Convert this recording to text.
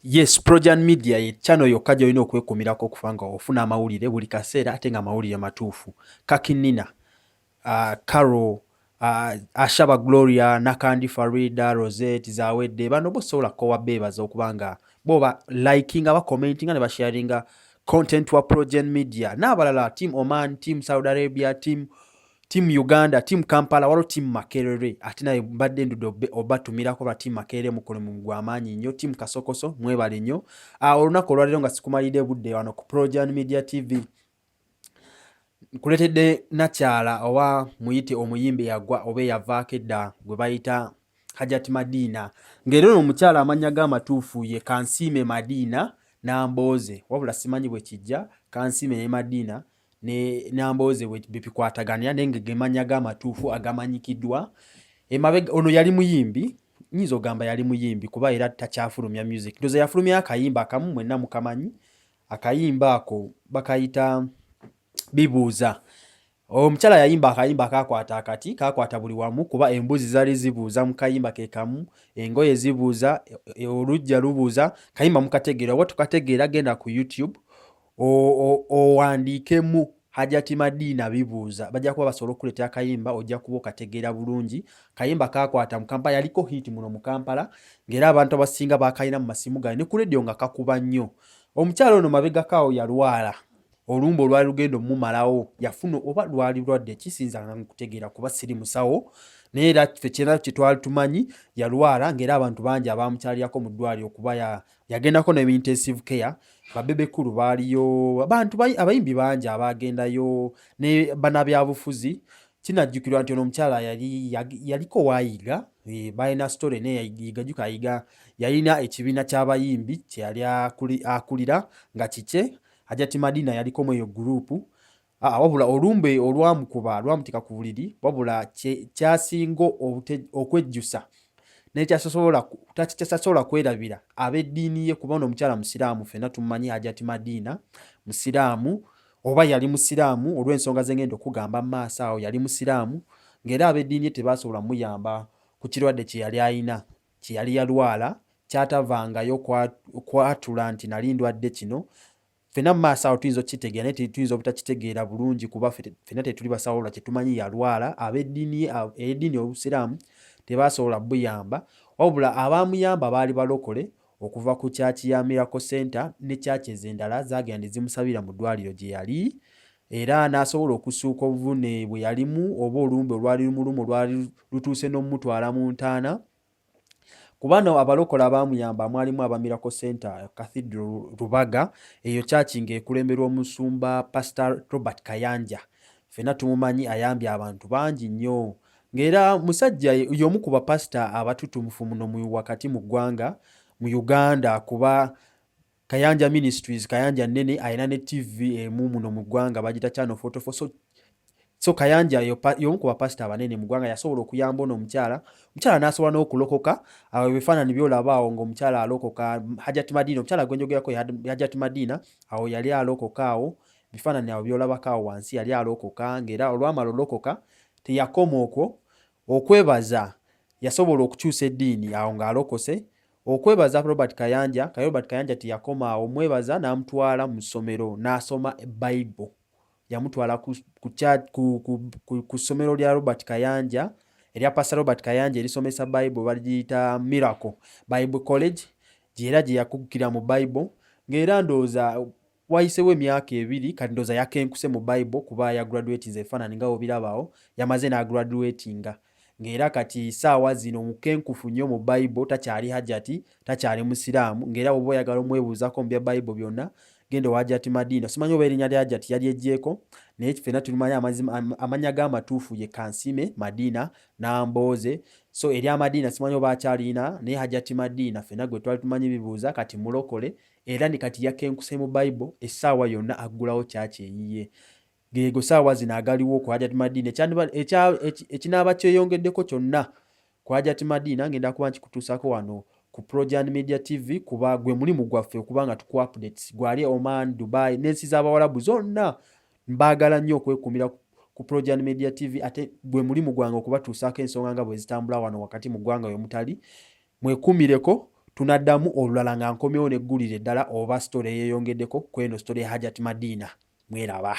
Yes, Projan Media ye channel yokka gy'olina okwekumirako okufa nga ofuna amawulire buli kaseera ate nga amawulire matuufu. Kakinina, Carol, Ashaba Gloria, Nakandi Farida, Rosette, Zawedde, bano bosobola kowa beebaza okuba nga boba likinga bakomentinga ne basharinga content wa Projan Media n'abalala Team Oman, Team Saudi Arabia, Team Uganda, Team Kampala, waliwo Team Makerere ate naye mbadde ndudde obatumirako ba Team Makerere mulimu gw'amaanyi nnyo. Team Kasokoso mwebale nnyo. Olunaku olwaleero nga sikumalidde budde wano ku Projan Media TV nkuleetedde nakyala oba muyite omuyimbi yagwa oba eyavaako edda gwe bayita Hajati Madina, ng'era ono omukyala amannya g'amatuufu ye Kansiime Madina Nambooze, wabula simanyi bwe kijja Kansiime ne Madina ne Nambooze bwe bikwataganira naye ge mannya g'amatuufu agamanyikiddwa. Emabega ono yali muyimbi, nnyinza ogamba yali muyimbi kuba era takyafulumya music. Ndowooza yafulumya akayimba akamu mwenna mukamanyi, akayimba ako bakayita Bibuuza. Omukyala yayimba akayimba kakwata akati, kakwata buli wamu kuba embuzi zaali zibuuza mu kayimba ke kamu, engoye zibuuza, olujja lubuuza, kayimba mukategeera. Oba tukategeera genda ku YouTube owandiikemu Hajati Madina Bibuuza, bajja kuba basobola okuleeta akayimba ojja kuba okategeera bulungi. Kayimba kakwata mu Kampala, yaliko hit muno mu Kampala ng'era abantu abasinga baakayina mu masimu gaabwe ne ku leediyo nga kakuba nnyo. Omukyala ono mabegakaawo yalwala, olumba olwali lugenda omumalawo, yafuna oba lwali lwadde kisinza nga nkutegeera kuba siri musawo, naye era ffe kyena kye twali tumanyi yalwala ng'era abantu bangi abaamukyalirako mu ddwaliro kuba yagendako ne intensive care. Babebekulu baaliyo, abayimbi bangi abaagendayo ne bannabyabufuzi. Kinajjukirwa nti ono omukyala yaliko waayiga, balina story naye yayiga, yalina ekibiina ky'abayimbi kye yali akulira nga kike. Hajati Madina yaliko mu eyo gurupu, wabula olumbe olwamukuba lwamutika ku buliri, wabula kyasinga okwejjusa nekyasobola kwerabira ab'eddiini ye kuba ono omukyala musiraamu, ffenna tumumanyi Hajati Madina musiraamu, oba yali musiraamu olw'ensonga ze ngenda okugamba mu maaso awo, yali musiraamu ng'era ab'eddiini ye tebaasobola muyamba ku kirwadde kye yali ayina, kye yali yalwala, kyatavangayo kwatula nti nali ndwadde kino. Ffenna mu maaso awo tuyinza okukitegeera naye tuyinza obutakitegeera bulungi kuba ffenna tetuli basawo, lwa kye tumanyi yalwala. Ab'eddiini obusiraamu tebaasobola buyamba, wabula abaamuyamba baali balokole okuva ku kyaki ya Miracle Center ne kyaki ez'endala zaagenda zimusabira mu ddwaliro gye yali, era n'asobola okusuuka obuvune bwe yalimu oba olumbe olwali lumulumu olwali lutuuse n'omutwala mu ntaana. Ku bano abalokola abaamuyamba mwalimu aba Miracle Center Cathedral Rubaga, eyo kyaki ng'ekulemberwa omusumba Pastor Robert Kayanja, ffenna tumumanyi ayambye abantu bangi nnyo, ng'era musajja y'omu ku bapasita abatutumufu muno wakati mu ggwanga mu Uganda kuba Kayanja Ministries, Kayanja nnene, ayina ne TV emu muno mu ggwanga bagita Channel 44. So Kayanja y'omu ku bapasita abanene mu ggwanga, yasobola okuyamba ono omukyala n'asobola n'okulokoka. Awo ebifaananyi by'olaba awo ng'omukyala alokoka, Hajati Madina, omukyala gwe njogerako Hajati Madina, awo yali alokoka awo, ebifaananyi awo by'olabako awo wansi yali alokoka, ng'era olwamala olokoka teyakoma okwo, okwebaza yasobola okukyusa eddiini awo ng'alokose, okwebaza Robert Kayanja teyakoma awo, mwebaza n'amutwala mu ssomero n'asoma Bible. Yamutwala ku ssomero lya Robert Kayanja, erya Pastor Robert Kayanja erisomesa Bible, bagiyita Miracle Bible College, gyera gye yakuggukira mu Bible, ng'era ndowooza wayisewo emyaka 2 kati ndowooza yakenkuse mu Bible kuba yagraduatinze, ebifaananyi nga bw'obirabawo yamaze n'agraduatinga, ng'era kati ssaawa zino mukenkufu nnyo mu Bible, takyali Hajati, takyali musiraamu, ng'era bw'oba oyagala omwebuuzako mu bya Bible byonna genda wa Hajati Madina. Simanyi oba erinnya lya Hajati yali eggyeko, naye ffenna tulimanyi amannya g'amatuufu ye Kansiime Madina Nambooze. So erya Madina simanyi oba akyalina, naye Hajati Madina ffenna gwe twali tumanyi Bibuuza kati mulokole, era ne kati yakenkuse mu Bible essaawa yonna aggulawo kyaki eyiye. Geego ssaawa zino agaliwo ku Hajati Madina. Ekinaaba kyeyongeddeko kyonna ku Hajati Madina ngenda kuba nkikutuusako wano ku Projan Media TV kuba gwe mulimu gwaffe okuba nga tuku updates. Gwali Oman, Dubai n'ensi z'Abawarabu zonna mbaagala nnyo okwekuumira ku Projan Media TV, ate gwe mulimu gwange okubatuusaako ensonga nga bwe zitambula wano wakati mu ggwanga we mutali. Mwekuumireko tunaddamu olulala nga nkomyewo neggulira eddala oba story eyeeyongeddeko ku eno story ya Hajjati Madiina. Mweraba.